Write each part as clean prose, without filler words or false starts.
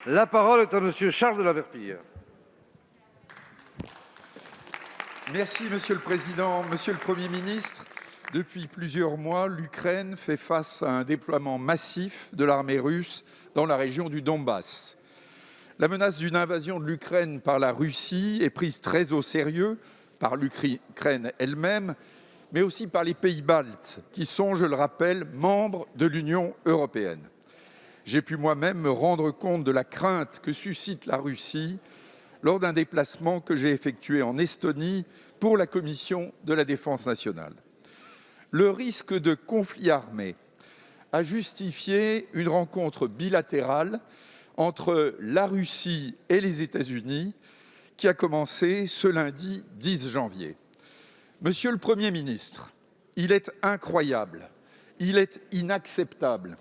La parole est à Monsieur Charles de la Verpillière. Merci, Monsieur le Président. Monsieur le Premier ministre, depuis plusieurs mois, l'Ukraine fait face à un déploiement massif de l'armée russe dans la région du Donbass. La menace d'une invasion de l'Ukraine par la Russie est prise très au sérieux par l'Ukraine elle-même, mais aussi par les pays baltes, qui sont, je le rappelle, membres de l'Union européenne. J'ai pu moi-même me rendre compte de la crainte que suscite la Russie lors d'un déplacement que j'ai effectué en Estonie pour la Commission de la Défense nationale. Le risque de conflit armé a justifié une rencontre bilatérale entre la Russie et les États-Unis qui a commencé ce lundi 10 janvier. Monsieur le Premier ministre, il est incroyable, il est inacceptable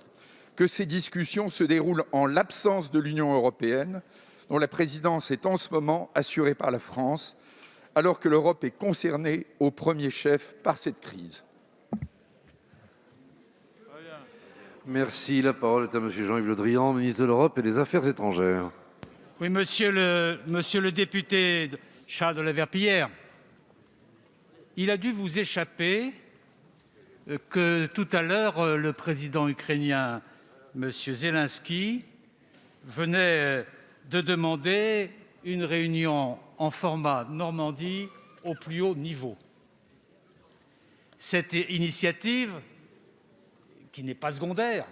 que ces discussions se déroulent en l'absence de l'Union européenne, dont la présidence est en ce moment assurée par la France, alors que l'Europe est concernée au premier chef par cette crise. Merci. La parole est à Monsieur Jean-Yves Le Drian, ministre de l'Europe et des Affaires étrangères. Oui, monsieur le député Charles de la Verpillière, il a dû vous échapper que tout à l'heure, le président ukrainien, M. Zelensky, venait de demander une réunion en format Normandie au plus haut niveau. Cette initiative, qui n'est pas secondaire,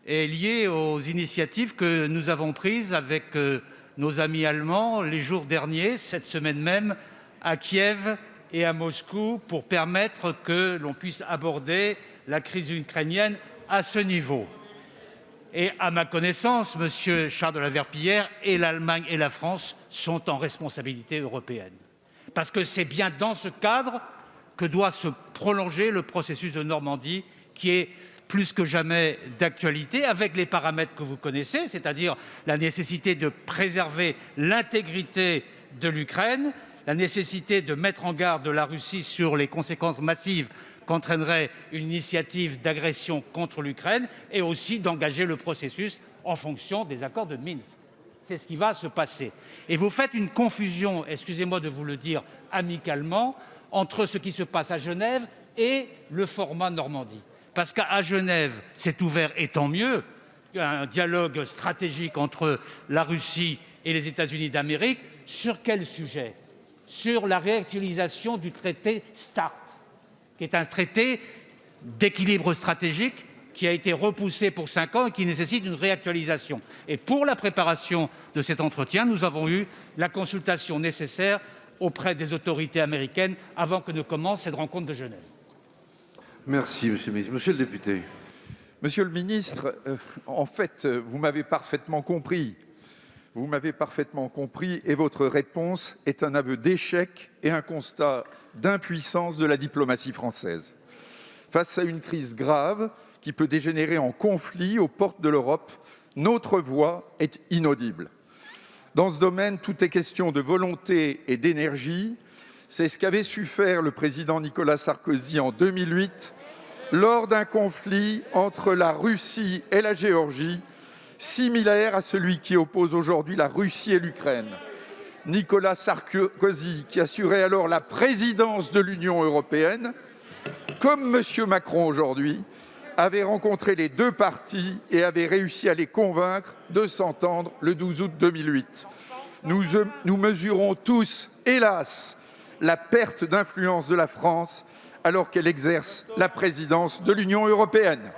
est liée aux initiatives que nous avons prises avec nos amis allemands les jours derniers, cette semaine même, à Kiev et à Moscou, pour permettre que l'on puisse aborder la crise ukrainienne à ce niveau. Et à ma connaissance, M. Charles de la Verpillière, et l'Allemagne et la France sont en responsabilité européenne. Parce que c'est bien dans ce cadre que doit se prolonger le processus de Normandie, qui est plus que jamais d'actualité, avec les paramètres que vous connaissez, c'est-à-dire la nécessité de préserver l'intégrité de l'Ukraine, la nécessité de mettre en garde la Russie sur les conséquences massives qu'entraînerait une initiative d'agression contre l'Ukraine, et aussi d'engager le processus en fonction des accords de Minsk. C'est ce qui va se passer. Et vous faites une confusion, excusez-moi de vous le dire amicalement, entre ce qui se passe à Genève et le format Normandie. Parce qu'à Genève, c'est ouvert, et tant mieux, un dialogue stratégique entre la Russie et les États-Unis d'Amérique. Sur quel sujet? Sur la réactualisation du traité START, qui est un traité d'équilibre stratégique qui a été repoussé pour 5 ans et qui nécessite une réactualisation. Et pour la préparation de cet entretien, nous avons eu la consultation nécessaire auprès des autorités américaines avant que ne commence cette rencontre de Genève. Merci, Monsieur le ministre. Monsieur le député. Monsieur le ministre, en fait, vous m'avez parfaitement compris. Vous m'avez parfaitement compris et votre réponse est un aveu d'échec et un constat d'impuissance de la diplomatie française. Face à une crise grave qui peut dégénérer en conflit aux portes de l'Europe, notre voix est inaudible. Dans ce domaine, tout est question de volonté et d'énergie. C'est ce qu'avait su faire le président Nicolas Sarkozy en 2008 lors d'un conflit entre la Russie et la Géorgie, similaire à celui qui oppose aujourd'hui la Russie et l'Ukraine. Nicolas Sarkozy, qui assurait alors la présidence de l'Union européenne, comme M. Macron aujourd'hui, avait rencontré les deux parties et avait réussi à les convaincre de s'entendre le 12 août 2008. Nous mesurons tous, hélas, la perte d'influence de la France alors qu'elle exerce la présidence de l'Union européenne.